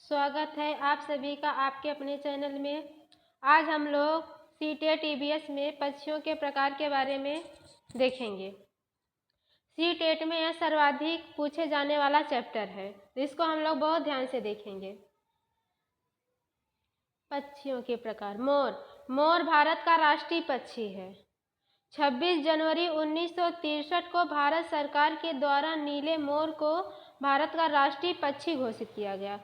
स्वागत है आप सभी का आपके अपने चैनल में। आज हम लोग सीटेट ईवीएस में पक्षियों के प्रकार के बारे में देखेंगे। सीटेट में यह सर्वाधिक पूछे जाने वाला चैप्टर है, जिसको हम लोग बहुत ध्यान से देखेंगे। पक्षियों के प्रकार। मोर भारत का राष्ट्रीय पक्षी है। 26 जनवरी 1963 को भारत सरकार के द्वारा नीले मोर को भारत का राष्ट्रीय पक्षी घोषित किया गया।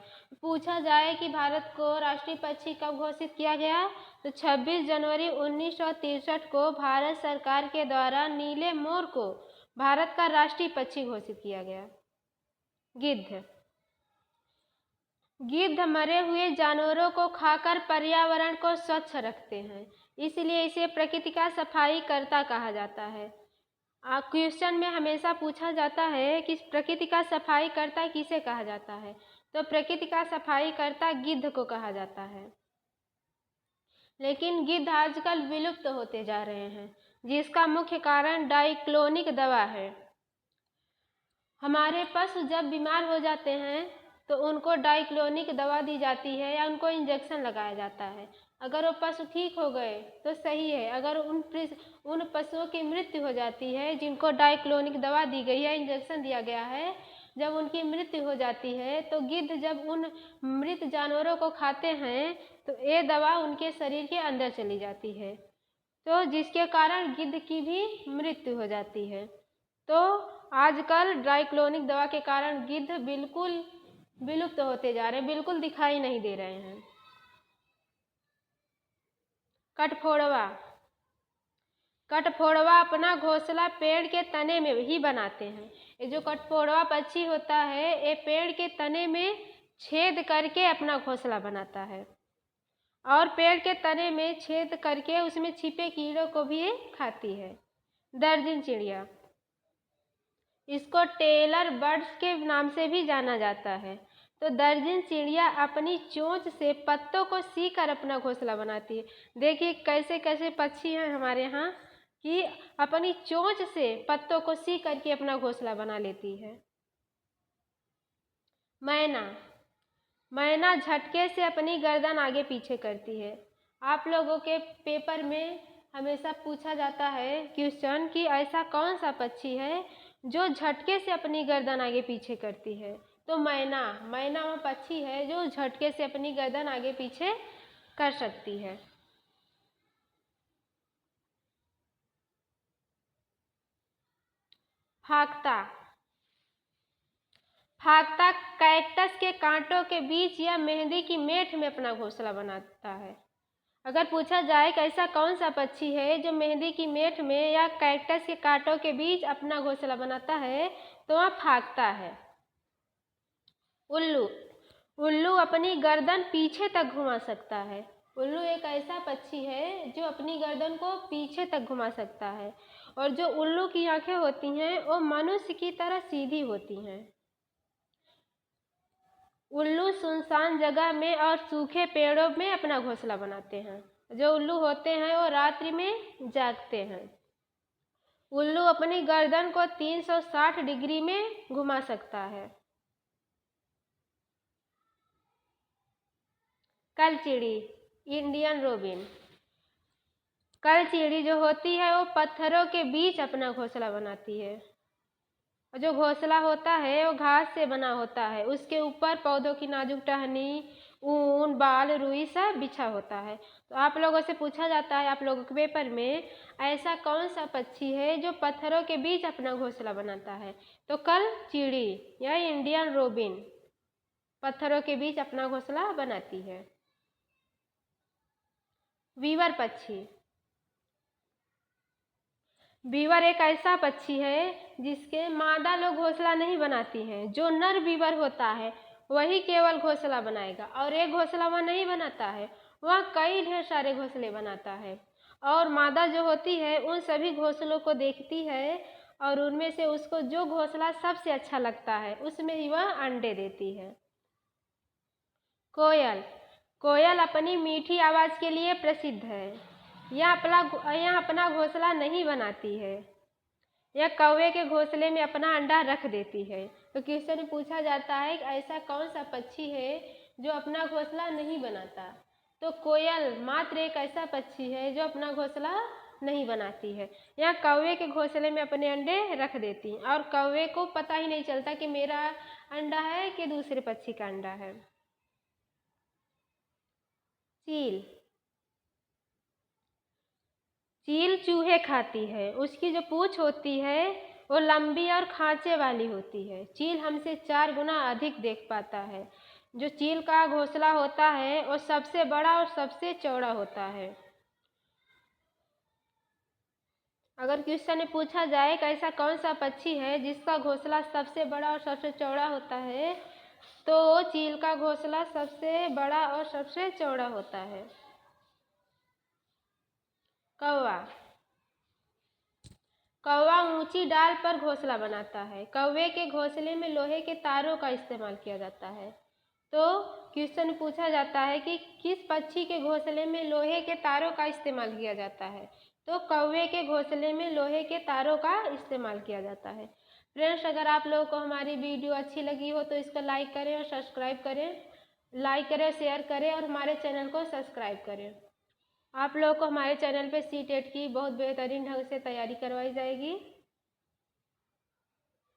पूछा जाए कि भारत को राष्ट्रीय पक्षी कब घोषित किया गया, तो 26 जनवरी 1963 को भारत सरकार के द्वारा नीले मोर को भारत का राष्ट्रीय पक्षी घोषित किया गया। गिद्ध मरे हुए जानवरों को खाकर पर्यावरण को स्वच्छ रखते हैं, इसलिए इसे प्रकृति का सफाई कर्ता कहा जाता है। क्वेश्चन में हमेशा पूछा जाता है कि प्रकृति का सफाई कर्ता किसे कहा जाता है, तो प्रकृति का सफाई कर्ता गिद्ध को कहा जाता है। लेकिन गिद्ध आजकल विलुप्त होते जा रहे हैं, जिसका मुख्य कारण डाइक्लोनिक दवा है। हमारे पशु जब बीमार हो जाते हैं तो उनको डाइक्लोनिक दवा दी जाती है या उनको इंजेक्शन लगाया जाता है। अगर वो पशु ठीक हो गए तो सही है, अगर उन पशुओं की मृत्यु हो जाती है जिनको डाइक्लोनिक दवा दी गई है, इंजेक्शन दिया गया है, जब उनकी मृत्यु हो जाती है तो गिद्ध जब उन मृत जानवरों को खाते हैं तो ये दवा उनके शरीर के अंदर चली जाती है, तो जिसके कारण गिद्ध की भी मृत्यु हो जाती है। तो आजकल डाइक्लोनिक दवा के कारण गिद्ध बिल्कुल विलुप्त होते जा रहे हैं, बिल्कुल दिखाई नहीं दे रहे हैं। कठफोड़वा अपना घोंसला पेड़ के तने में ही बनाते हैं। ये जो कठफोड़वा पक्षी होता है, ये पेड़ के तने में छेद करके अपना घोंसला बनाता है और पेड़ के तने में छेद करके उसमें छिपे कीड़ों को भी खाती है। दर्जन चिड़िया, इसको टेलर बर्ड्स के नाम से भी जाना जाता है। तो दर्जन चिड़िया अपनी चोंच से पत्तों को सीकर अपना घोंसला बनाती है। देखिए कैसे कैसे पक्षी हैं हमारे यहाँ कि अपनी चोंच से पत्तों को सी करके अपना घोंसला बना लेती है। मैना झटके से अपनी गर्दन आगे पीछे करती है। आप लोगों के पेपर में हमेशा पूछा जाता है क्वेश्चन कि ऐसा कौन सा पक्षी है जो झटके से अपनी गर्दन आगे पीछे करती है, तो मैना वो पक्षी है जो झटके से अपनी गर्दन आगे पीछे कर सकती है। फाख्ता कैक्टस के कांटों के बीच या मेहंदी की मेठ में अपना घोंसला बनाता है। अगर पूछा जाए कि ऐसा कौन सा पक्षी है जो मेहंदी की मेठ में या कैक्टस के कांटों के बीच अपना घोंसला बनाता है, तो वह फाख्ता है। उल्लू अपनी गर्दन पीछे तक घुमा सकता है। उल्लू एक ऐसा पक्षी है जो अपनी गर्दन को पीछे तक घुमा सकता है, और जो उल्लू की आंखें होती हैं वो मनुष्य की तरह सीधी होती हैं। उल्लू सुनसान जगह में और सूखे पेड़ों में अपना घोंसला बनाते हैं। जो उल्लू होते हैं वो रात्रि में जागते हैं। उल्लू अपनी गर्दन को 360 डिग्री में घुमा सकता है। कलचिड़ी, इंडियन रोबिन। कलचिड़ी जो होती है वो पत्थरों के बीच अपना घोंसला बनाती है। और जो घोंसला होता है वो घास से बना होता है, उसके ऊपर पौधों की नाजुक टहनी, ऊन, बाल, रुई सब बिछा होता है। तो आप लोगों से पूछा जाता है आप लोगों के पेपर में, ऐसा कौन सा पक्षी है जो पत्थरों के बीच अपना घोंसला बनाता है, तो कलचिड़ी या इंडियन रोबिन पत्थरों के बीच अपना घोंसला बनाती है। वीवर पक्षी। बीवर एक ऐसा पक्षी है जिसके मादा लोग घोंसला नहीं बनाती हैं। जो नर बीवर होता है वही केवल घोंसला बनाएगा, और एक घोंसला वह नहीं बनाता है, वह कई ढेर सारे घोंसले बनाता है। और मादा जो होती है उन सभी घोंसलों को देखती है और उनमें से उसको जो घोंसला सबसे अच्छा लगता है उसमें ही वह अंडे देती है। कोयल अपनी मीठी आवाज़ के लिए प्रसिद्ध है। यह अपना घोंसला नहीं बनाती है, यह कौवे के घोंसले में अपना अंडा रख देती है। तो क्वेश्चन में पूछा जाता है कि ऐसा कौन सा पक्षी है जो अपना घोंसला नहीं बनाता। तो कोयल मात्र एक ऐसा पक्षी है जो अपना घोंसला नहीं बनाती है। यहाँ कौवे के घोंसले में अपने अंडे रख देती और कौवे को पता ही नहीं चलता कि मेरा अंडा है कि दूसरे पक्षी का अंडा है। चील, चील चूहे खाती है। उसकी जो पूंछ होती है वो लंबी और खांचे वाली होती है। चील हमसे 4 गुना अधिक देख पाता है। जो चील का घोंसला होता है वो सबसे बड़ा और सबसे चौड़ा होता है। अगर क्वेश्चन में पूछा जाए कि ऐसा कौन सा पक्षी है जिसका घोंसला सबसे बड़ा और सबसे चौड़ा होता है, तो चील का घोंसला सबसे बड़ा और सबसे चौड़ा होता है। कौवा, कौवा ऊंची डाल पर घोंसला बनाता है। कौवे के घोंसले में लोहे के तारों का इस्तेमाल किया जाता है। तो क्वेश्चन पूछा जाता है कि किस पक्षी के घोंसले में लोहे के तारों का इस्तेमाल किया जाता है, तो कौवे के घोंसले में लोहे के तारों का इस्तेमाल किया जाता है। फ्रेंड्स, अगर आप लोगों को हमारी वीडियो अच्छी लगी हो तो इसको लाइक करें और सब्सक्राइब करें, लाइक करें, शेयर करें और हमारे चैनल को सब्सक्राइब करें। आप लोगों को हमारे चैनल पे सी टेट की बहुत बेहतरीन ढंग से तैयारी करवाई जाएगी।